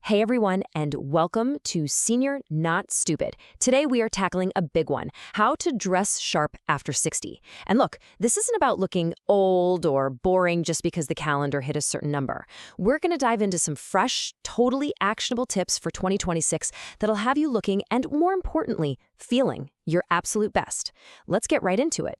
Hey everyone, and welcome to Senior Not Stupid. Today we are tackling a big one, how to dress sharp after 60. And look, this isn't about looking old or boring just because the calendar hit a certain number. We're going to dive into some fresh, totally actionable tips for 2026 that'll have you looking and, more importantly, feeling your absolute best. Let's get right into it.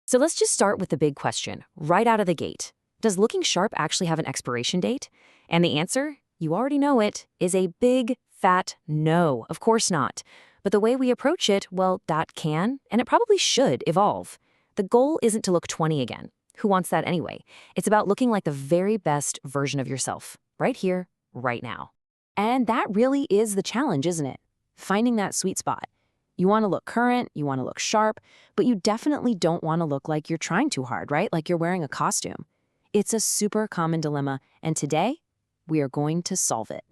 So let's just start with the big question, right out of the gate. Does looking sharp actually have an expiration date? And the answer? You already know it, is a big, fat no. Of course not. But the way we approach it, well, that can, and it probably should, evolve. The goal isn't to look 20 again. Who wants that anyway? It's about looking like the very best version of yourself, right here, right now. And that really is the challenge, isn't it? Finding that sweet spot. You want to look current, you want to look sharp, but you definitely don't want to look like you're trying too hard, right? Like you're wearing a costume. It's a super common dilemma, and today, we are going to solve it.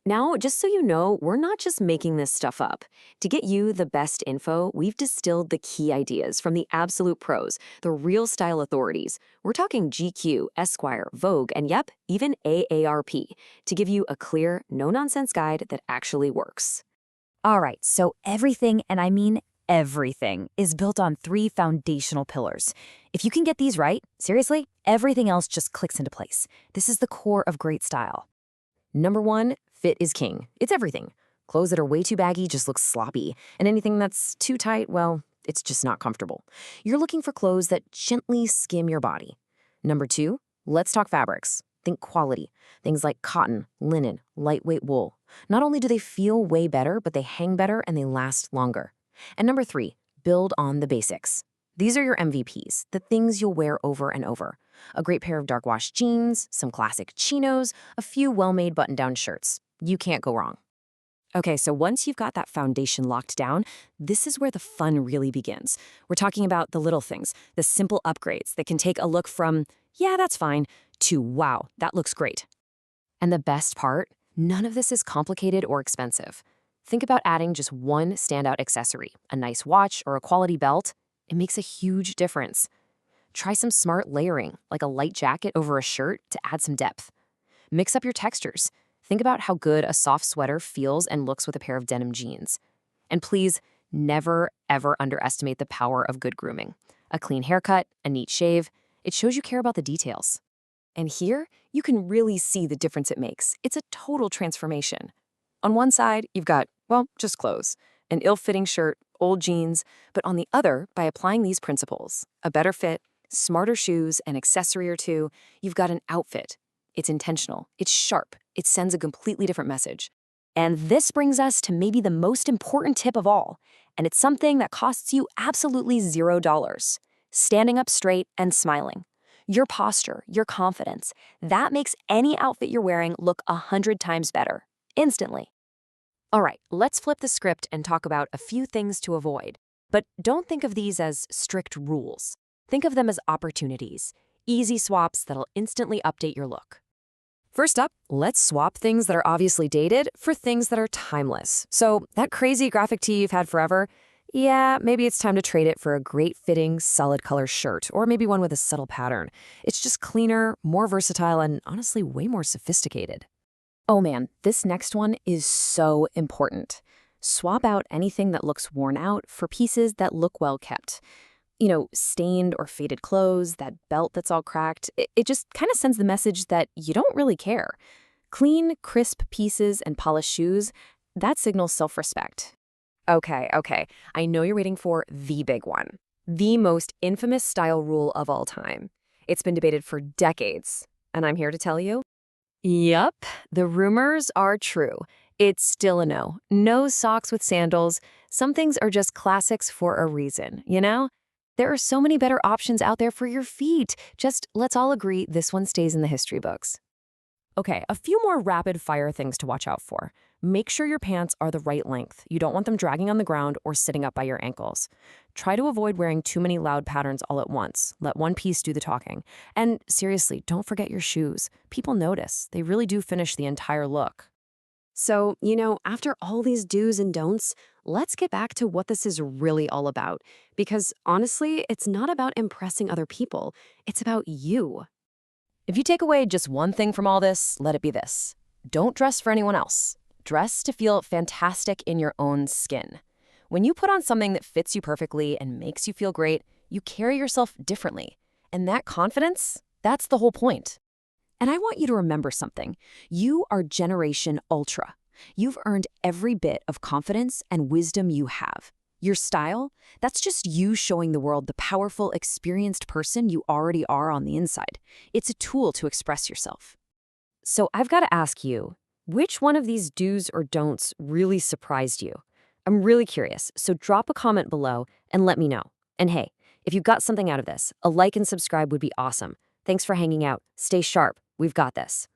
Now, just so you know, we're not just making this stuff up. To get you the best info, we've distilled the key ideas from the absolute pros, the real style authorities. We're talking GQ, Esquire, Vogue, and yep, even AARP, to give you a clear, no-nonsense guide that actually works. All right, so everything, and I mean everything, is built on 3 foundational pillars. If you can get these right, seriously, everything else just clicks into place. This is the core of great style. Number 1, fit is king. It's everything. Clothes that are way too baggy just look sloppy, and anything that's too tight, well, it's just not comfortable. You're looking for clothes that gently skim your body. Number 2, let's talk fabrics. Think quality. Things like cotton, linen, lightweight wool. Not only do they feel way better, but they hang better and they last longer. And number 3, build on the basics. These are your MVPs, the things you'll wear over and over. A great pair of dark wash jeans, some classic chinos, a few well-made button-down shirts. You can't go wrong. Okay, so once you've got that foundation locked down, this is where the fun really begins. We're talking about the little things, the simple upgrades that can take a look from, yeah, that's fine, to wow, that looks great. And the best part, none of this is complicated or expensive. Think about adding just one standout accessory, a nice watch or a quality belt. It makes a huge difference. Try some smart layering, like a light jacket over a shirt to add some depth. Mix up your textures. Think about how good a soft sweater feels and looks with a pair of denim jeans. And please, never, ever underestimate the power of good grooming. A clean haircut, a neat shave, it shows you care about the details. And here, you can really see the difference it makes. It's a total transformation. On one side, you've got, well, just clothes, an ill-fitting shirt, old jeans, but on the other, by applying these principles, a better fit, smarter shoes, an accessory or two, you've got an outfit. It's intentional, it's sharp, it sends a completely different message. And this brings us to maybe the most important tip of all, and it's something that costs you absolutely $0. Standing up straight and smiling. Your posture, your confidence, that makes any outfit you're wearing look 100 times better, instantly. All right, let's flip the script and talk about a few things to avoid. But don't think of these as strict rules. Think of them as opportunities, easy swaps that'll instantly update your look. First up, let's swap things that are obviously dated for things that are timeless. So that crazy graphic tee you've had forever, yeah, maybe it's time to trade it for a great-fitting, solid color shirt, or maybe one with a subtle pattern. It's just cleaner, more versatile, and honestly way more sophisticated. Oh man, this next one is so important. Swap out anything that looks worn out for pieces that look well kept. You know, stained or faded clothes, that belt that's all cracked, it just kind of sends the message that you don't really care. Clean, crisp pieces and polished shoes, that signals self-respect. Okay, I know you're waiting for the big one. The most infamous style rule of all time. It's been debated for decades, and I'm here to tell you, yup, the rumors are true. It's still a no. No socks with sandals. Some things are just classics for a reason, you know? There are so many better options out there for your feet. Just let's all agree this one stays in the history books. Okay, a few more rapid-fire things to watch out for. Make sure your pants are the right length. You don't want them dragging on the ground or sitting up by your ankles. Try to avoid wearing too many loud patterns all at once. Let one piece do the talking. And seriously, don't forget your shoes. People notice. They really do finish the entire look. So, you know, after all these do's and don'ts, let's get back to what this is really all about. Because honestly, it's not about impressing other people. It's about you. If you take away just one thing from all this, let it be this. Don't dress for anyone else. Dress to feel fantastic in your own skin. When you put on something that fits you perfectly and makes you feel great, you carry yourself differently. And that confidence, that's the whole point. And I want you to remember something. You are Generation Ultra. You've earned every bit of confidence and wisdom you have. Your style, that's just you showing the world the powerful, experienced person you already are on the inside. It's a tool to express yourself. So I've got to ask you, which one of these do's or don'ts really surprised you? I'm really curious, so drop a comment below and let me know. And hey, if you got something out of this, a like and subscribe would be awesome. Thanks for hanging out. Stay sharp. We've got this.